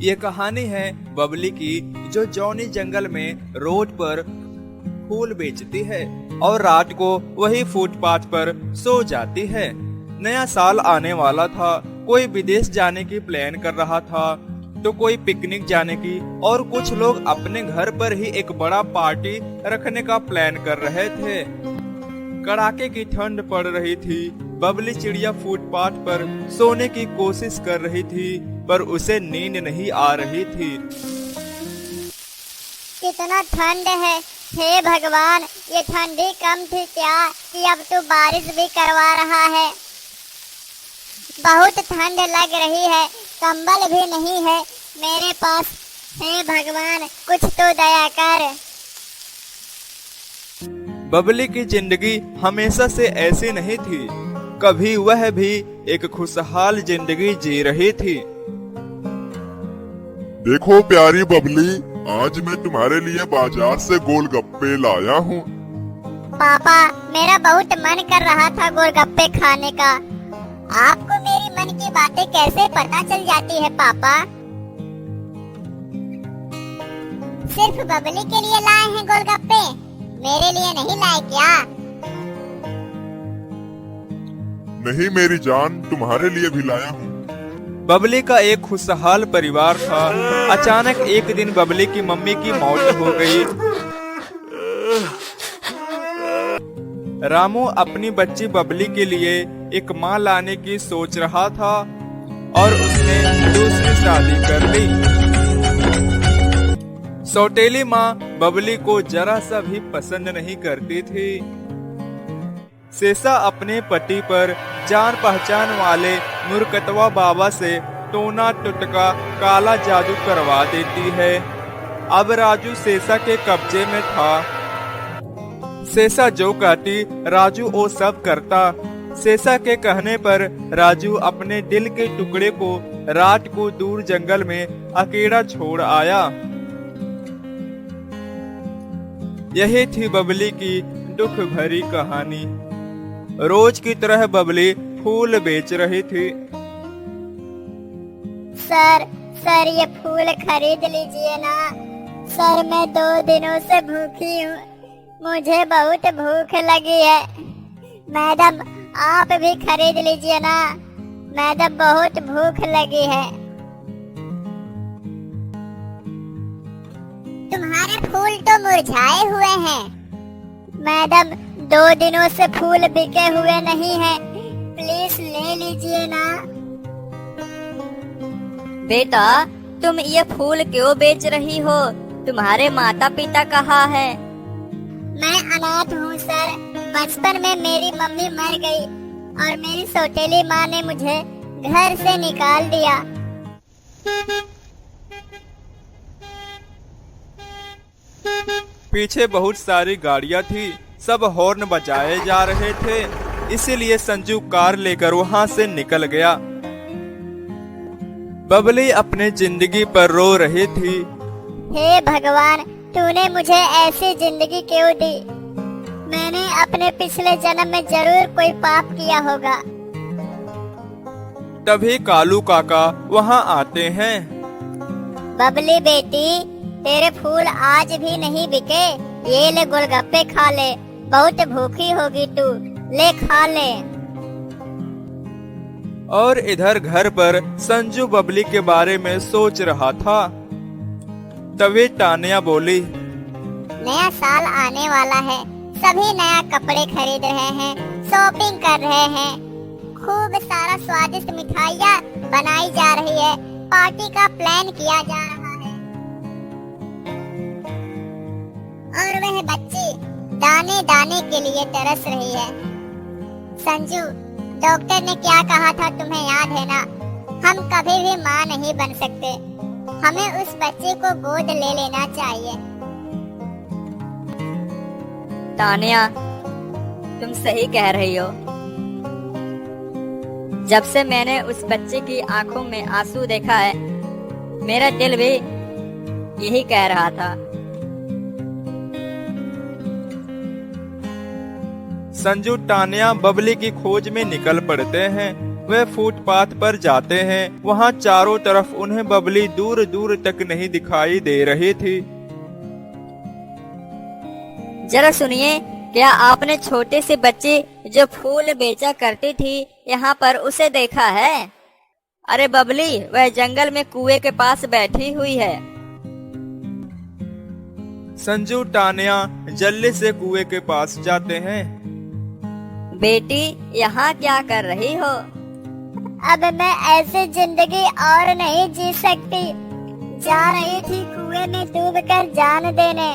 ये कहानी है बबली की, जो जॉनी जंगल में रोड पर फूल बेचती है और रात को वही फुटपाथ पर सो जाती है। नया साल आने वाला था, कोई विदेश जाने की प्लान कर रहा था तो कोई पिकनिक जाने की, और कुछ लोग अपने घर पर ही एक बड़ा पार्टी रखने का प्लान कर रहे थे। कड़ाके की ठंड पड़ रही थी। बबली चिड़िया फुटपाथ पर सोने की कोशिश कर रही थी, पर उसे नींद नहीं आ रही थी। कितना ठंड है, हे भगवान, ये ठंडी कम थी क्या कि अब तो बारिश भी करवा रहा है। बहुत ठंड लग रही है, कंबल भी नहीं है मेरे पास। हे भगवान, कुछ तो दया कर। बबली की जिंदगी हमेशा से ऐसी नहीं थी। कभी वह भी एक खुशहाल जिंदगी जी रही थी। देखो प्यारी बबली, आज मैं तुम्हारे लिए बाजार से गोलगप्पे लाया हूँ। पापा, मेरा बहुत मन कर रहा था गोलगप्पे खाने का। आपको मेरी मन की बातें कैसे पता चल जाती है पापा? सिर्फ बबली के लिए लाए हैं गोलगप्पे, मेरे लिए नहीं लाए क्या? नहीं मेरी जान, तुम्हारे लिए भी लाया हूँ। बबली का एक खुशहाल परिवार था। अचानक एक दिन बबली की मम्मी की मौत हो गई। रामू अपनी बच्ची बबली के लिए एक माँ लाने की सोच रहा था और उसने दूसरी शादी कर ली। सौतेली माँ बबली को जरा सा भी पसंद नहीं करती थी। सेसा अपने पति पर जान पहचान वाले मुरकतवा बाबा से टोना टुटका काला जादू करवा देती है। अब राजू सेसा के कब्जे में था। सेसा जो कहती राजू वो सब करता। सेसा के कहने पर राजू अपने दिल के टुकड़े को रात को दूर जंगल में अकेला छोड़ आया। यही थी बबली की दुख भरी कहानी। रोज की तरह बबली फूल बेच रही थी। सर ये फूल खरीद लीजिए ना। सर, मैं 2 दिनों से भूखी हूँ, मुझे बहुत भूख लगी है। मैडम, आप भी खरीद लीजिए ना, मैडम बहुत भूख लगी है। तुम्हारे फूल तो मुरझाए हुए हैं। मैडम, 2 दिनों से फूल बिके हुए नहीं हैं, प्लीज ले लीजिए ना। बेटा, तुम ये फूल क्यों बेच रही हो? तुम्हारे माता पिता कहाँ है? मैं अनाथ हूँ सर। बचपन में मेरी मम्मी मर गई और मेरी सौतेली माँ ने मुझे घर से निकाल दिया। पीछे बहुत सारी गाड़ियाँ थी, सब हॉर्न बजाए जा रहे थे, इसीलिए संजू कार लेकर वहाँ से निकल गया। बबली अपने जिंदगी पर रो रही थी। हे भगवान, तूने मुझे ऐसी जिंदगी क्यों दी? मैंने अपने पिछले जन्म में जरूर कोई पाप किया होगा। तभी कालू काका वहाँ आते हैं। बबली बेटी, तेरे फूल आज भी नहीं बिके, ये ले गोलगप्पे खा ले, बहुत भूखी होगी तू, ले खा ले। और इधर घर पर संजू बबली के बारे में सोच रहा था। तभी तानिया बोली, नया साल आने वाला है, सभी नया कपड़े खरीद रहे हैं, शॉपिंग कर रहे हैं, खूब सारा स्वादिष्ट मिठाइयाँ बनाई जा रही है, पार्टी का प्लान किया जा रहा है। और वह बच्ची दाने दाने के लिए तरस रही है। संजू, डॉक्टर ने क्या कहा था तुम्हें याद है ना? हम कभी भी माँ नहीं बन सकते, हमें उस बच्चे को गोद ले लेना चाहिए। तानिया, तुम सही कह रही हो। जब से मैंने उस बच्चे की आंखों में आंसू देखा है, मेरा दिल भी यही कह रहा था। संजू तानिया बबली की खोज में निकल पड़ते हैं। वे फुटपाथ पर जाते हैं। वहाँ चारों तरफ उन्हें बबली दूर दूर तक नहीं दिखाई दे रही थी। जरा सुनिए, क्या आपने छोटे से बच्चे जो फूल बेचा करती थी यहाँ पर उसे देखा है? अरे बबली, वह जंगल में कुएं के पास बैठी हुई है। संजू टानिया जल्दी से कुएं के पास जाते हैं। बेटी, यहाँ क्या कर रही हो? अब मैं ऐसी जिंदगी और नहीं जी सकती। जा रही थी कुएं में डूबकर जान देने।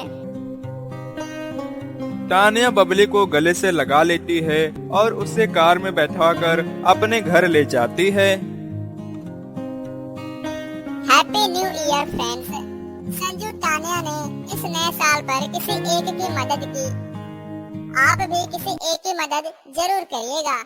टानिया बबली को गले से लगा लेती है और उसे कार में बैठाकर अपने घर ले जाती है। Happy new year friends. Sanju Tania ने इस नए साल पर किसी एक की मदद की। आप भी किसी एक की मदद जरूर करिएगा।